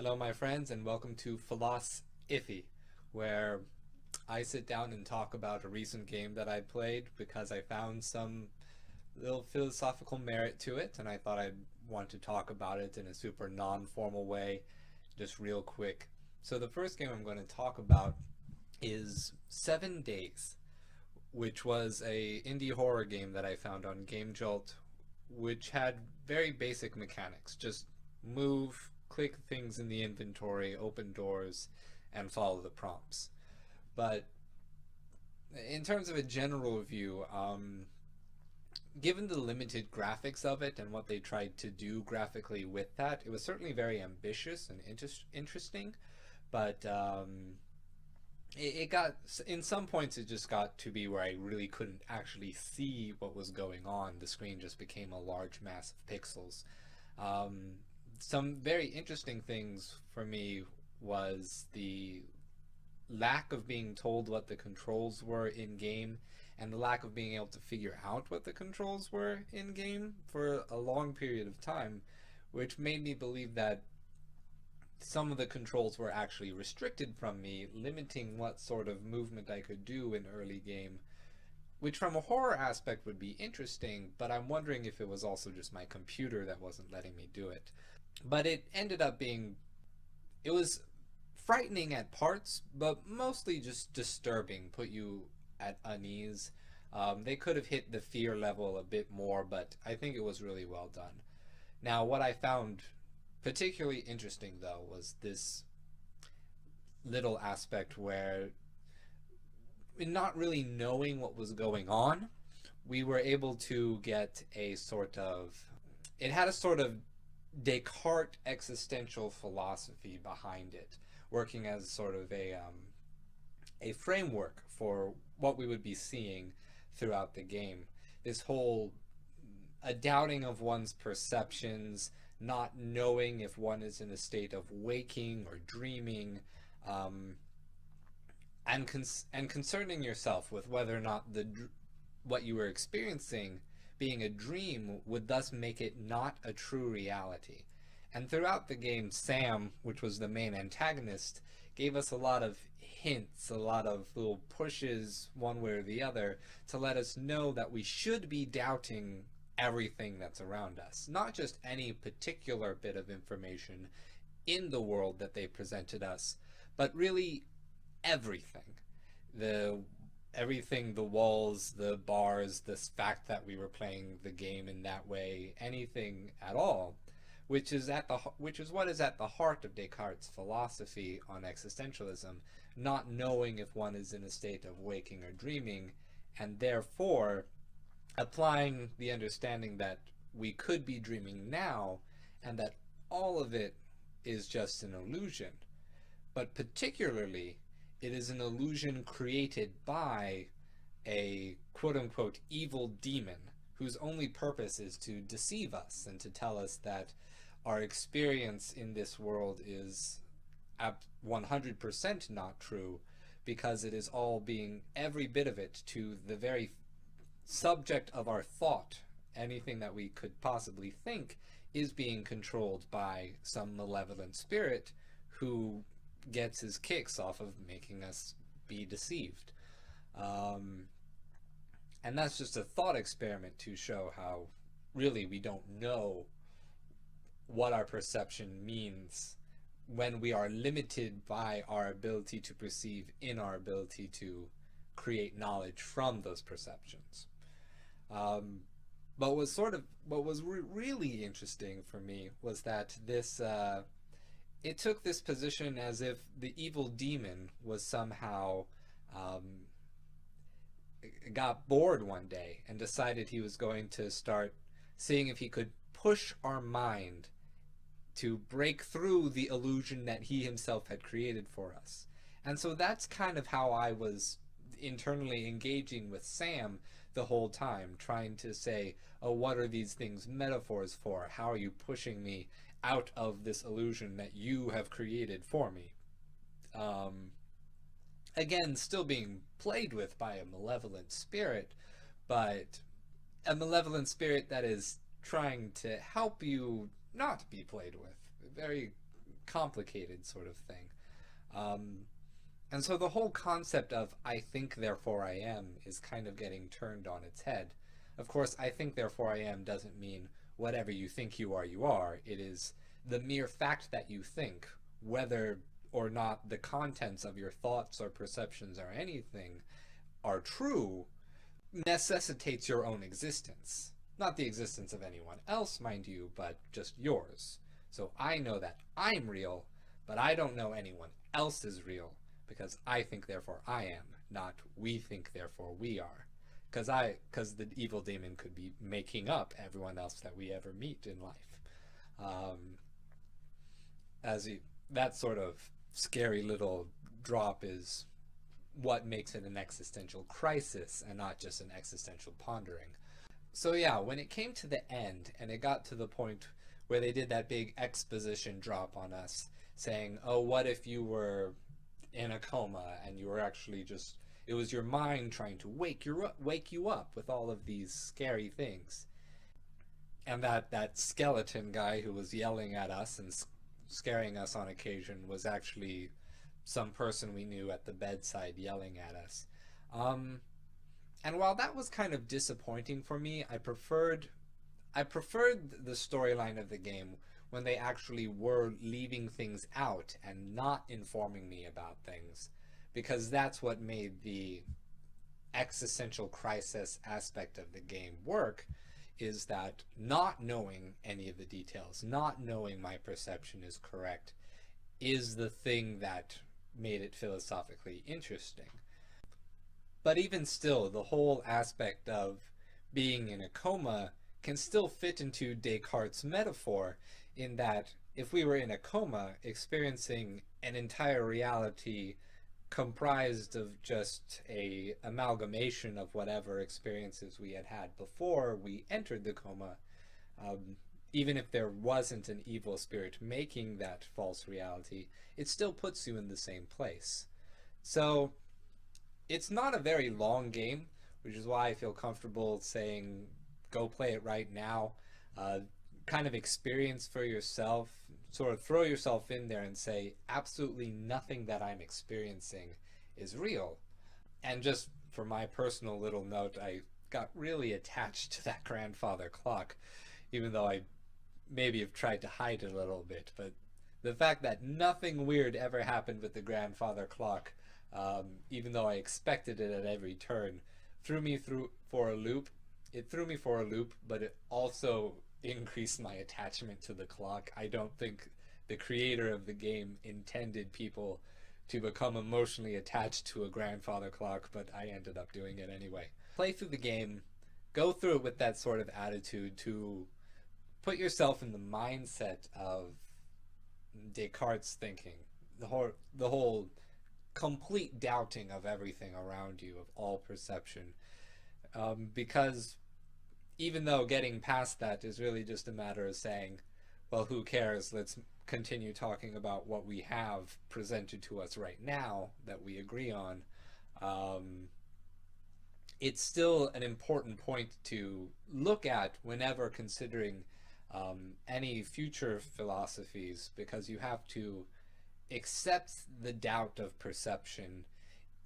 Hello, my friends, and welcome to Philos-Iffy, where I sit down and talk about a recent game that I played because I found some little philosophical merit to it, and I thought I'd want to talk about it in a super non-formal way, just real quick. So the first game I'm going to talk about is 7 Days, which was a indie horror game that I found on Game Jolt, which had very basic mechanics. Just move, click things in the inventory, open doors, and follow the prompts. But in terms of a general view, given the limited graphics of it and what they tried to do graphically with that, it was certainly very ambitious and interesting. But it got, in some points, it just got to be where I really couldn't actually see what was going on. The screen just became a large mass of pixels. Um, some very interesting things for me was the lack of being told what the controls were in game and the lack of being able to figure out what the controls were in game for a long period of time, which made me believe that some of the controls were actually restricted from me, limiting what sort of movement I could do in early game, which from a horror aspect would be interesting, but I'm wondering if it was also just my computer that wasn't letting me do it. But it ended up being, it was frightening at parts, but mostly just disturbing, put you at unease. They could have hit the fear level a bit more, but I think it was really well done. Now, what I found particularly interesting, though, was this little aspect where, not really knowing what was going on, we were able to get a sort of, it had a sort of Descartes existential philosophy behind it, working as sort of a framework for what we would be seeing throughout the game. This whole a doubting of one's perceptions, not knowing if one is in a state of waking or dreaming, and concerning yourself with whether or not what you were experiencing being a dream would thus make it not a true reality. And throughout the game, Sam, which was the main antagonist, gave us a lot of hints, a lot of little pushes one way or the other to let us know that we should be doubting everything that's around us, not just any particular bit of information in the world that they presented us, but really everything. The everything, the walls, the bars, the fact that we were playing the game in that way, anything at all, which is what is at the heart of Descartes' philosophy on existentialism, not knowing if one is in a state of waking or dreaming, and therefore applying the understanding that we could be dreaming now and that all of it is just an illusion. But particularly, it is an illusion created by a quote-unquote evil demon whose only purpose is to deceive us and to tell us that our experience in this world is 100% not true, because it is all being, every bit of it, to the very subject of our thought, anything that we could possibly think, is being controlled by some malevolent spirit who gets his kicks off of making us be deceived. And that's just a thought experiment to show how really we don't know what our perception means when we are limited by our ability to perceive in our ability to create knowledge from those perceptions. But what was really interesting for me was that this it took this position as if the evil demon was somehow got bored one day and decided he was going to start seeing if he could push our mind to break through the illusion that he himself had created for us. And so that's kind of how I was internally engaging with Sam the whole time, trying to say, oh, what are these things metaphors for? How are you pushing me out of this illusion that you have created for me? Again, still being played with by a malevolent spirit, but a malevolent spirit that is trying to help you not be played with. Very, complicated sort of thing. And so the whole concept of I think therefore I am is kind of getting turned on its head. Of course, I think therefore I am doesn't mean whatever you think you are, you are. It is the mere fact that you think, whether or not the contents of your thoughts or perceptions or anything are true, necessitates your own existence. Not the existence of anyone else, mind you, but just yours. So I know that I'm real, but I don't know anyone else is real, because I think therefore I am, not we think therefore we are. Because the evil demon could be making up everyone else that we ever meet in life. That sort of scary little drop is what makes it an existential crisis and not just an existential pondering. So yeah, when it came to the end and it got to the point where they did that big exposition drop on us saying, oh, what if you were in a coma and you were actually just, it was your mind trying to wake you up with all of these scary things. And that skeleton guy who was yelling at us and scaring us on occasion was actually some person we knew at the bedside yelling at us. And while that was kind of disappointing for me, I preferred the storyline of the game when they actually were leaving things out and not informing me about things, because that's what made the existential crisis aspect of the game work, is that not knowing any of the details, not knowing my perception is correct, is the thing that made it philosophically interesting. But even still, the whole aspect of being in a coma can still fit into Descartes' metaphor, in that if we were in a coma experiencing an entire reality comprised of just a amalgamation of whatever experiences we had had before we entered the coma, even if there wasn't an evil spirit making that false reality, it still puts you in the same place. So it's not a very long game, which is why I feel comfortable saying go play it right now. Kind of experience for yourself, sort of throw yourself in there and say absolutely nothing that I'm experiencing is real. And just for my personal little note, I got really attached to that grandfather clock, even though I maybe have tried to hide it a little bit. But the fact that nothing weird ever happened with the grandfather clock, even though I expected it at every turn, threw me for a loop. It threw me for a loop, but it also increased my attachment to the clock. I don't think the creator of the game intended people to become emotionally attached to a grandfather clock, but I ended up doing it anyway. Play through the game, go through it with that sort of attitude to put yourself in the mindset of Descartes' thinking, the whole complete doubting of everything around you, of all perception, because even though getting past that is really just a matter of saying, well, who cares, let's continue talking about what we have presented to us right now that we agree on, it's still an important point to look at whenever considering any future philosophies, because you have to accept the doubt of perception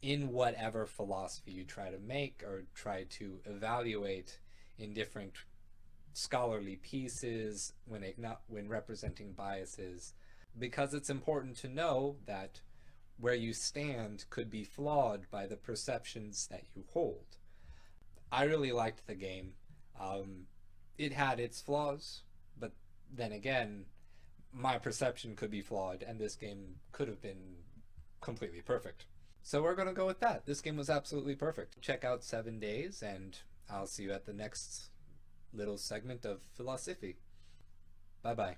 in whatever philosophy you try to make or try to evaluate in different scholarly pieces when representing biases, because it's important to know that where you stand could be flawed by the perceptions that you hold. I really liked the game. It had its flaws, but then again, my perception could be flawed and this game could have been completely perfect. So we're going to go with that. This game was absolutely perfect. Check out 7 Days, and I'll see you at the next little segment of PhilosIffy. Bye-bye.